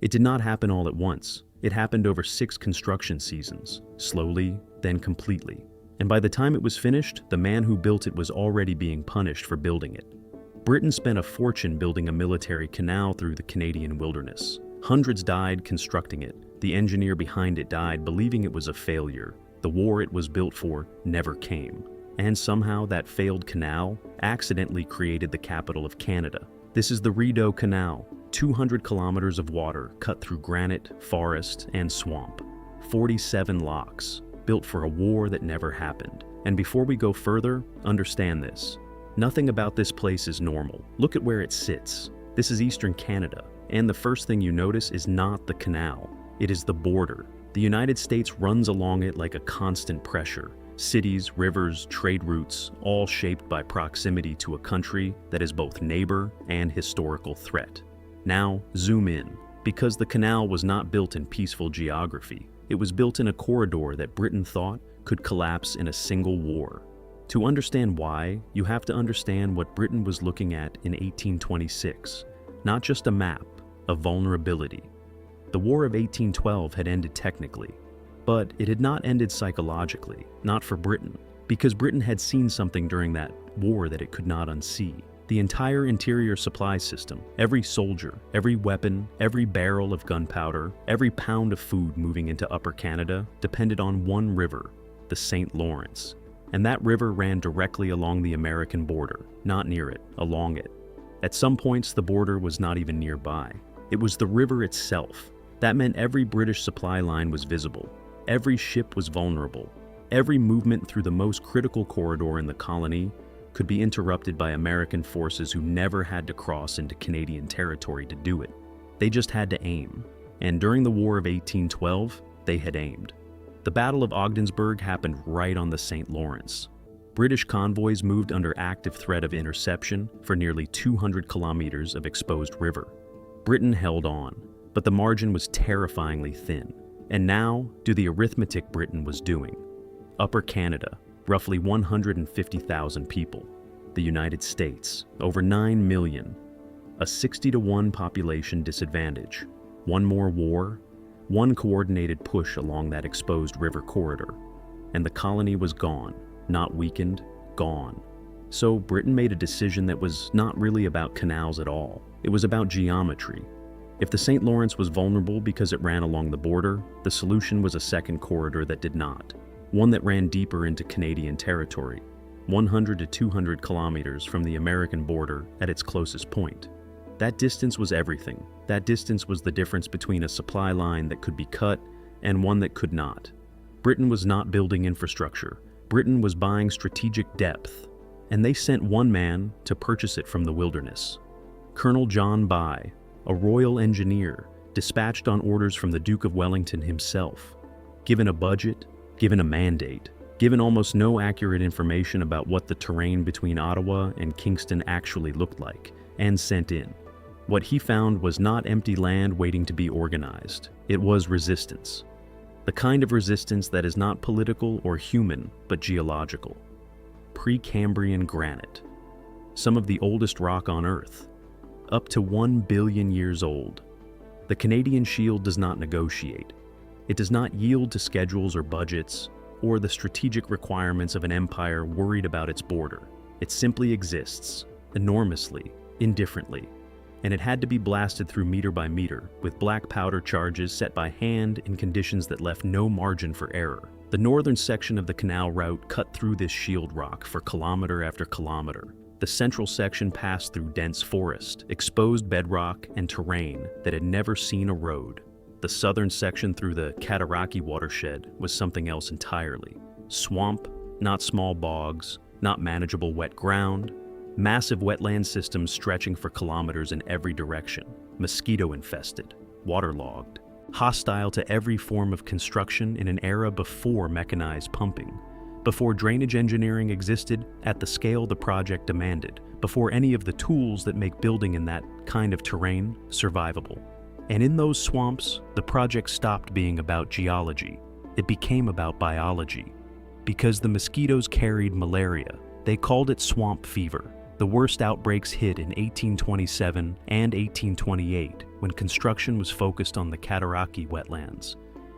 It did not happen all at once. It happened over 6 construction seasons, slowly, then completely. And by the time it was finished, the man who built it was already being punished for building it. Britain spent a fortune building a military canal through the Canadian wilderness. Hundreds died constructing it. The engineer behind it died believing it was a failure. The war it was built for never came. And somehow that failed canal accidentally created the capital of Canada. This is the Rideau Canal, 200 kilometers of water cut through granite, forest, and swamp. 47 locks, built for a war that never happened. And before we go further, understand this. Nothing about this place is normal. Look at where it sits. This is Eastern Canada, and the first thing you notice is not the canal. It is the border. The United States runs along it like a constant pressure. Cities, rivers, trade routes, all shaped by proximity to a country that is both neighbor and historical threat. Now, zoom in. Because the canal was not built in peaceful geography, it was built in a corridor that Britain thought could collapse in a single war. To understand why, you have to understand what Britain was looking at in 1826. Not just a map, a vulnerability. The War of 1812 had ended technically, but it had not ended psychologically, not for Britain, because Britain had seen something during that war that it could not unsee. The entire interior supply system, every soldier, every weapon, every barrel of gunpowder, every pound of food moving into Upper Canada depended on one river, the St. Lawrence. And that river ran directly along the American border, not near it, along it. At some points, the border was not even nearby. It was the river itself. That meant every British supply line was visible. Every ship was vulnerable. Every movement through the most critical corridor in the colony could be interrupted by American forces who never had to cross into Canadian territory to do it. They just had to aim. And during the War of 1812, they had aimed. The Battle of Ogdensburg happened right on the St. Lawrence. British convoys moved under active threat of interception for nearly 200 kilometers of exposed river. Britain held on, but the margin was terrifyingly thin. And now, do the arithmetic Britain was doing. Upper Canada, roughly 150,000 people. The United States, over 9 million. A 60-to-1 population disadvantage. One more war, one coordinated push along that exposed river corridor. And the colony was gone, not weakened, gone. So Britain made a decision that was not really about canals at all. It was about geometry. If the St. Lawrence was vulnerable because it ran along the border, the solution was a second corridor that did not. One that ran deeper into Canadian territory, 100 to 200 kilometers from the American border at its closest point. That distance was everything. That distance was the difference between a supply line that could be cut and one that could not. Britain was not building infrastructure. Britain was buying strategic depth, and they sent one man to purchase it from the wilderness. Colonel John By, a royal engineer, dispatched on orders from the Duke of Wellington himself. Given a budget, given a mandate, given almost no accurate information about what the terrain between Ottawa and Kingston actually looked like, and sent in. What he found was not empty land waiting to be organized. It was resistance. The kind of resistance that is not political or human, but geological. Precambrian granite. Some of the oldest rock on Earth. Up to 1 billion years old. The Canadian Shield does not negotiate. It does not yield to schedules or budgets, or the strategic requirements of an empire worried about its border. It simply exists, enormously, indifferently. And it had to be blasted through meter by meter, with black powder charges set by hand in conditions that left no margin for error. The northern section of the canal route cut through this shield rock for kilometer after kilometer. The central section passed through dense forest, exposed bedrock, and terrain that had never seen a road. The southern section through the Cataraqui watershed was something else entirely. Swamp, not small bogs, not manageable wet ground, massive wetland systems stretching for kilometers in every direction, mosquito-infested, waterlogged, hostile to every form of construction in an era before mechanized pumping, before drainage engineering existed at the scale the project demanded, before any of the tools that make building in that kind of terrain survivable. And in those swamps, the project stopped being about geology. It became about biology. Because the mosquitoes carried malaria, they called it swamp fever. The worst outbreaks hit in 1827 and 1828 when construction was focused on the Cataraqui wetlands.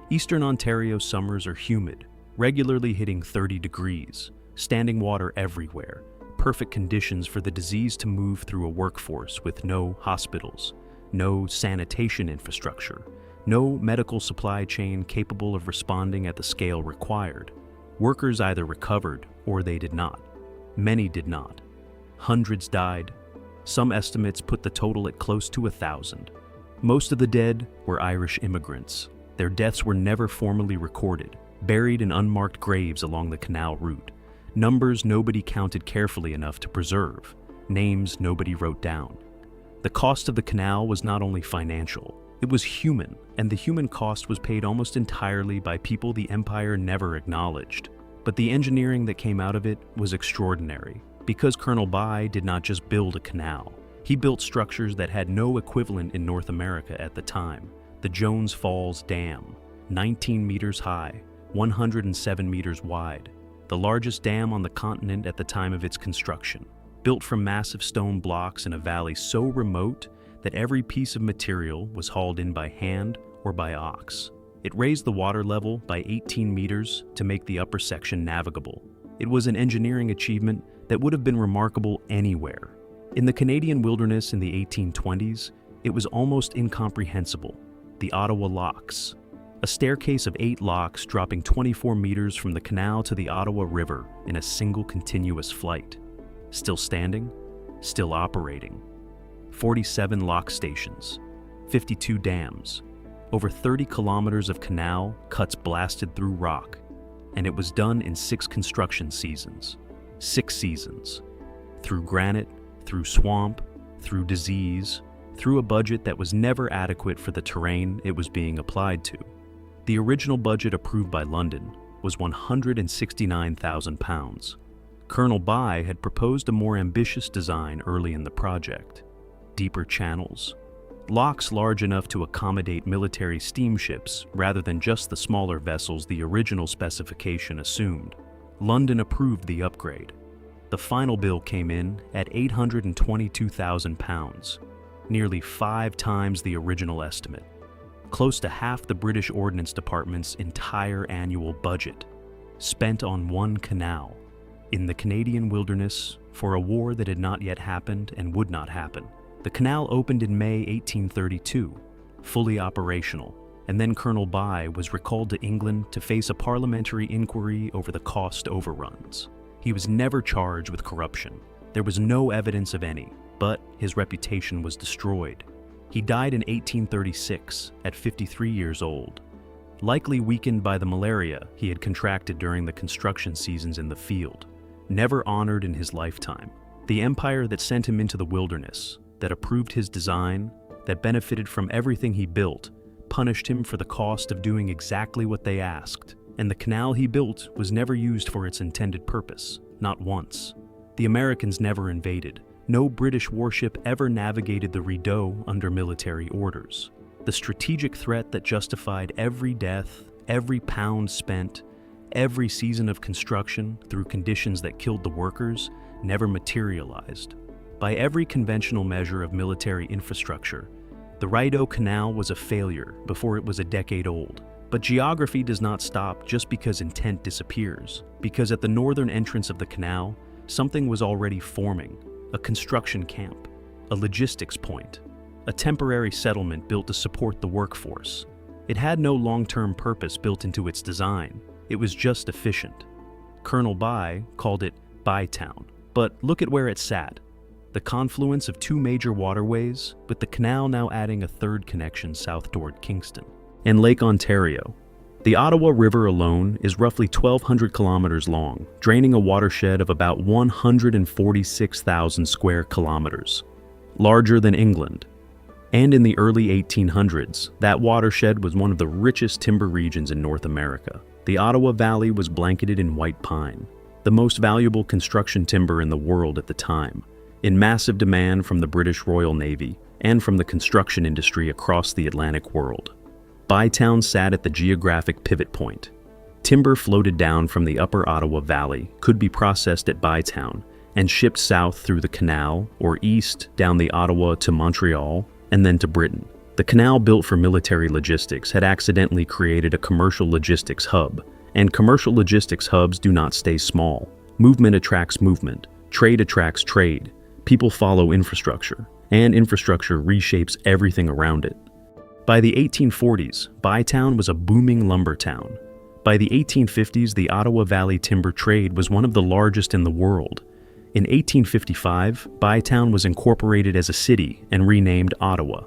Eastern Ontario summers are humid, regularly hitting 30 degrees, standing water everywhere, perfect conditions for the disease to move through a workforce with no hospitals, no sanitation infrastructure, no medical supply chain capable of responding at the scale required. Workers either recovered or they did not. Many did not. Hundreds died. Some estimates put the total at close to 1,000. Most of the dead were Irish immigrants. Their deaths were never formally recorded, buried in unmarked graves along the canal route. Numbers nobody counted carefully enough to preserve. Names nobody wrote down. The cost of the canal was not only financial, it was human, and the human cost was paid almost entirely by people the empire never acknowledged. But the engineering that came out of it was extraordinary, because Colonel By did not just build a canal. He built structures that had no equivalent in North America at the time. The Jones Falls Dam, 19 meters high, 107 meters wide, the largest dam on the continent at the time of its construction, built from massive stone blocks in a valley so remote that every piece of material was hauled in by hand or by ox. It raised the water level by 18 meters to make the upper section navigable. It was an engineering achievement that would have been remarkable anywhere. In the Canadian wilderness in the 1820s, it was almost incomprehensible. The Ottawa Locks, a staircase of 8 locks dropping 24 meters from the canal to the Ottawa River in a single continuous flight. Still standing, still operating. 47 lock stations, 52 dams, over 30 kilometers of canal cuts blasted through rock, and it was done in 6 construction seasons. 6 seasons. Through granite, through swamp, through disease, through a budget that was never adequate for the terrain it was being applied to. The original budget approved by London was £169,000. Colonel By had proposed a more ambitious design early in the project. Deeper channels, locks large enough to accommodate military steamships rather than just the smaller vessels the original specification assumed. London approved the upgrade. The final bill came in at £822,000, nearly 5 times the original estimate, close to half the British Ordnance Department's entire annual budget, spent on one canal, in the Canadian wilderness, for a war that had not yet happened and would not happen. The canal opened in May 1832, fully operational, and then Colonel By was recalled to England to face a parliamentary inquiry over the cost overruns. He was never charged with corruption. There was no evidence of any, but his reputation was destroyed. He died in 1836 at 53 years old, likely weakened by the malaria he had contracted during the construction seasons in the field. Never honored in his lifetime. The empire that sent him into the wilderness, that approved his design, that benefited from everything he built, punished him for the cost of doing exactly what they asked. And the canal he built was never used for its intended purpose, not once. The Americans never invaded. No British warship ever navigated the Rideau under military orders. The strategic threat that justified every death, every pound spent, every season of construction through conditions that killed the workers never materialized. By every conventional measure of military infrastructure, the Rideau Canal was a failure before it was a decade old. But geography does not stop just because intent disappears, because at the northern entrance of the canal, something was already forming: a construction camp, a logistics point, a temporary settlement built to support the workforce. It had no long-term purpose built into its design. It was just efficient. Colonel By called it Bytown. But look at where it sat. The confluence of 2 major waterways, with the canal now adding a 3rd connection south toward Kingston. And Lake Ontario. The Ottawa River alone is roughly 1,200 kilometers long, draining a watershed of about 146,000 square kilometers, larger than England. And in the early 1800s, that watershed was one of the richest timber regions in North America. The Ottawa Valley was blanketed in white pine, the most valuable construction timber in the world at the time, in massive demand from the British Royal Navy and from the construction industry across the Atlantic world. Bytown sat at the geographic pivot point. Timber floated down from the upper Ottawa Valley could be processed at Bytown and shipped south through the canal or east down the Ottawa to Montreal and then to Britain. The canal, built for military logistics, had accidentally created a commercial logistics hub, and commercial logistics hubs do not stay small. Movement attracts movement, trade attracts trade, people follow infrastructure, and infrastructure reshapes everything around it. By the 1840s, Bytown was a booming lumber town. By the 1850s, the Ottawa Valley timber trade was one of the largest in the world. In 1855, Bytown was incorporated as a city and renamed Ottawa.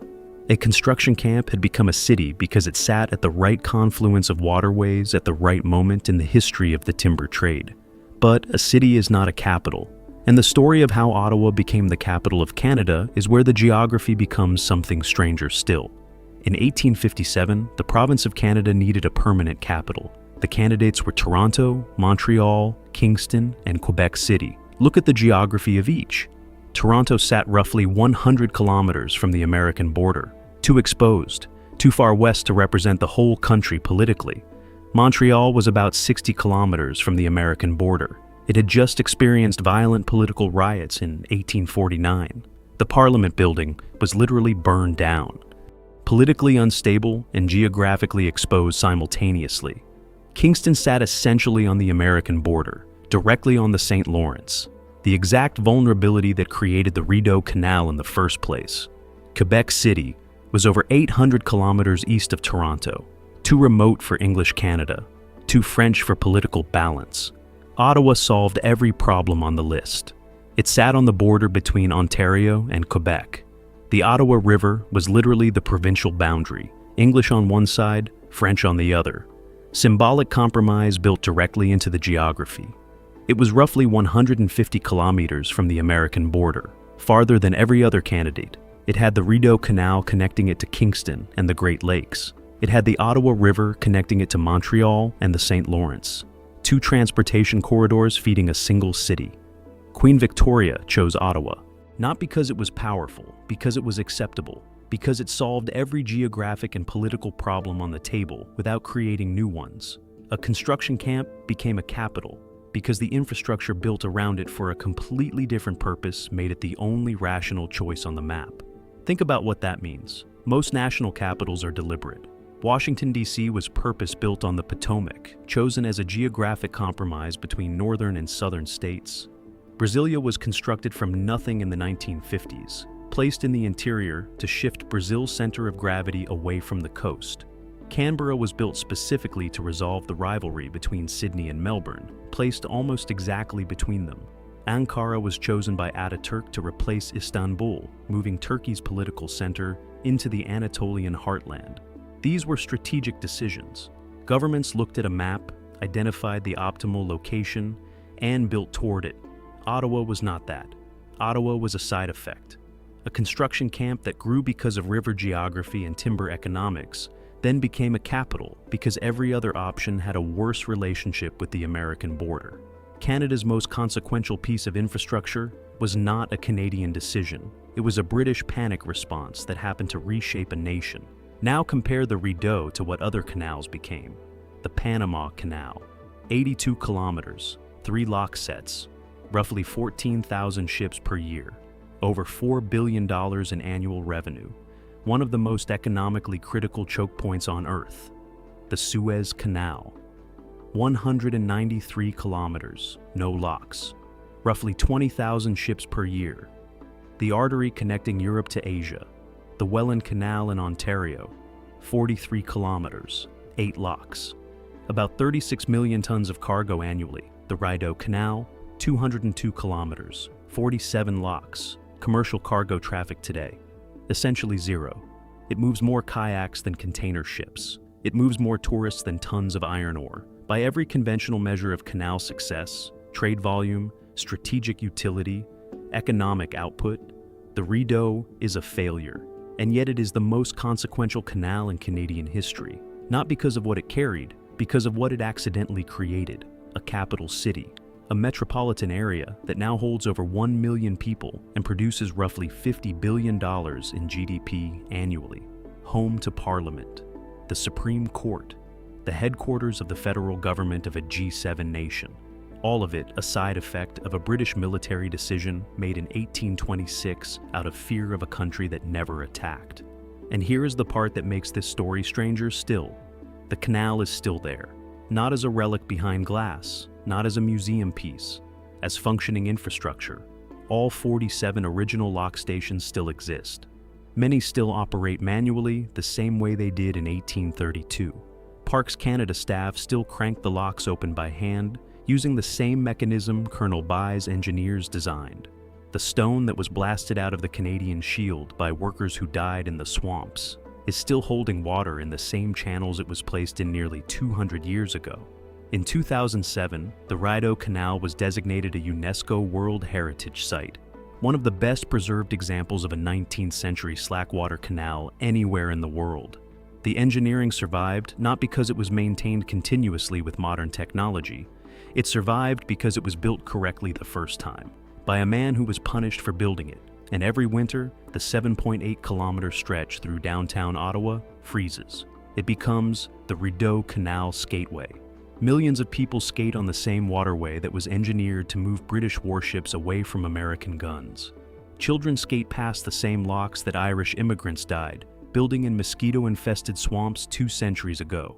A construction camp had become a city because it sat at the right confluence of waterways at the right moment in the history of the timber trade. But a city is not a capital, and the story of how Ottawa became the capital of Canada is where the geography becomes something stranger still. In 1857, the province of Canada needed a permanent capital. The candidates were Toronto, Montreal, Kingston, and Quebec City. Look at the geography of each. Toronto sat roughly 100 kilometers from the American border, too exposed, too far west to represent the whole country politically. Montreal was about 60 kilometers from the American border. It had just experienced violent political riots in 1849. The Parliament building was literally burned down. Politically unstable and geographically exposed simultaneously, Kingston sat essentially on the American border, directly on the St. Lawrence, the exact vulnerability that created the Rideau Canal in the first place. Quebec City was over 800 kilometers east of Toronto, too remote for English Canada, too French for political balance. Ottawa solved every problem on the list. It sat on the border between Ontario and Quebec. The Ottawa River was literally the provincial boundary, English on one side, French on the other. Symbolic compromise built directly into the geography. It was roughly 150 kilometers from the American border, farther than every other candidate. It had the Rideau Canal connecting it to Kingston and the Great Lakes. It had the Ottawa River connecting it to Montreal and the St. Lawrence. Two transportation corridors feeding a single city. Queen Victoria chose Ottawa, not because it was powerful, because it was acceptable, because it solved every geographic and political problem on the table without creating new ones. A construction camp became a capital because the infrastructure built around it for a completely different purpose made it the only rational choice on the map. Think about what that means. Most national capitals are deliberate. Washington, D.C. was purpose-built on the Potomac, chosen as a geographic compromise between northern and southern states. Brasilia was constructed from nothing in the 1950s, placed in the interior to shift Brazil's center of gravity away from the coast. Canberra was built specifically to resolve the rivalry between Sydney and Melbourne, placed almost exactly between them. Ankara was chosen by Ataturk to replace Istanbul, moving Turkey's political center into the Anatolian heartland. These were strategic decisions. Governments looked at a map, identified the optimal location, and built toward it. Ottawa was not that. Ottawa was a side effect. A construction camp that grew because of river geography and timber economics, then became a capital because every other option had a worse relationship with the American border. Canada's most consequential piece of infrastructure was not a Canadian decision. It was a British panic response that happened to reshape a nation. Now compare the Rideau to what other canals became. The Panama Canal, 82 kilometers, 3 lock sets, roughly 14,000 ships per year, over $4 billion in annual revenue, one of the most economically critical choke points on Earth. The Suez Canal, 193 kilometers, no locks, roughly 20,000 ships per year. The artery connecting Europe to Asia, the Welland Canal in Ontario, 43 kilometers, 8 locks, about 36 million tons of cargo annually. The Rideau Canal, 202 kilometers, 47 locks, commercial cargo traffic today, essentially zero. It moves more kayaks than container ships. It moves more tourists than tons of iron ore. By every conventional measure of canal success, trade volume, strategic utility, economic output, the Rideau is a failure. And yet it is the most consequential canal in Canadian history, not because of what it carried, because of what it accidentally created: a capital city, a metropolitan area that now holds over 1 million people and produces roughly $50 billion in GDP annually, home to Parliament, the Supreme Court, the headquarters of the federal government of a G7 nation. All of it a side effect of a British military decision made in 1826 out of fear of a country that never attacked. And here is the part that makes this story stranger still. The canal is still there, not as a relic behind glass, not as a museum piece, as functioning infrastructure. All 47 original lock stations still exist. Many still operate manually the same way they did in 1832. Parks Canada staff still crank the locks open by hand, using the same mechanism Colonel By's engineers designed. The stone that was blasted out of the Canadian Shield by workers who died in the swamps is still holding water in the same channels it was placed in nearly 200 years ago. In 2007, the Rideau Canal was designated a UNESCO World Heritage Site, one of the best preserved examples of a 19th century slackwater canal anywhere in the world. The engineering survived not because it was maintained continuously with modern technology. It survived because it was built correctly the first time, by a man who was punished for building it, and every winter, the 7.8-kilometer stretch through downtown Ottawa freezes. It becomes the Rideau Canal Skateway. Millions of people skate on the same waterway that was engineered to move British warships away from American guns. Children skate past the same locks that Irish immigrants died, building in mosquito-infested swamps 2 centuries ago.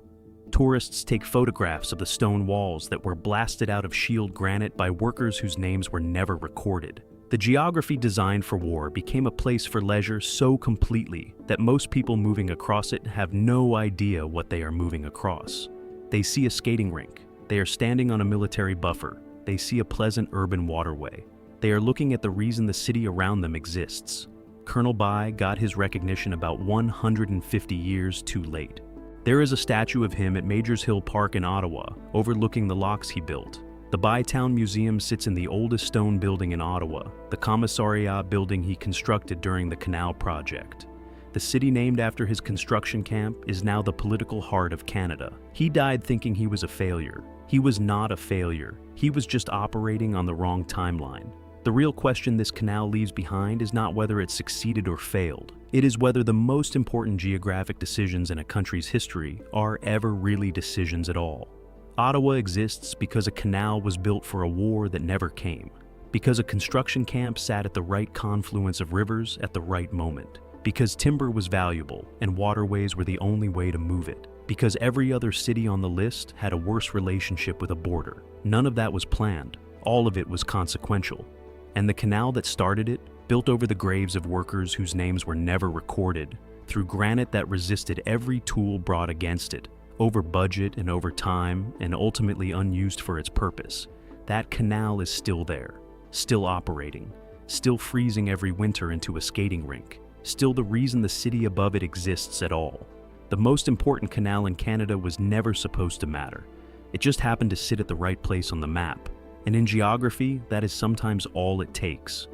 Tourists take photographs of the stone walls that were blasted out of shield granite by workers whose names were never recorded. The geography designed for war became a place for leisure so completely that most people moving across it have no idea what they are moving across. They see a skating rink. They are standing on a military buffer. They see a pleasant urban waterway. They are looking at the reason the city around them exists. Colonel By got his recognition about 150 years too late. There is a statue of him at Majors Hill Park in Ottawa, overlooking the locks he built. The Bytown Museum sits in the oldest stone building in Ottawa, the commissariat building he constructed during the canal project. The city named after his construction camp is now the political heart of Canada. He died thinking he was a failure. He was not a failure. He was just operating on the wrong timeline. The real question this canal leaves behind is not whether it succeeded or failed. It is whether the most important geographic decisions in a country's history are ever really decisions at all. Ottawa exists because a canal was built for a war that never came, because a construction camp sat at the right confluence of rivers at the right moment, because timber was valuable and waterways were the only way to move it, because every other city on the list had a worse relationship with a border. None of that was planned. All of it was consequential. And the canal that started it, built over the graves of workers whose names were never recorded, through granite that resisted every tool brought against it, over budget and over time, and ultimately unused for its purpose, that canal is still there, still operating, still freezing every winter into a skating rink, still the reason the city above it exists at all. The most important canal in Canada was never supposed to matter. It just happened to sit at the right place on the map. And in geography, that is sometimes all it takes.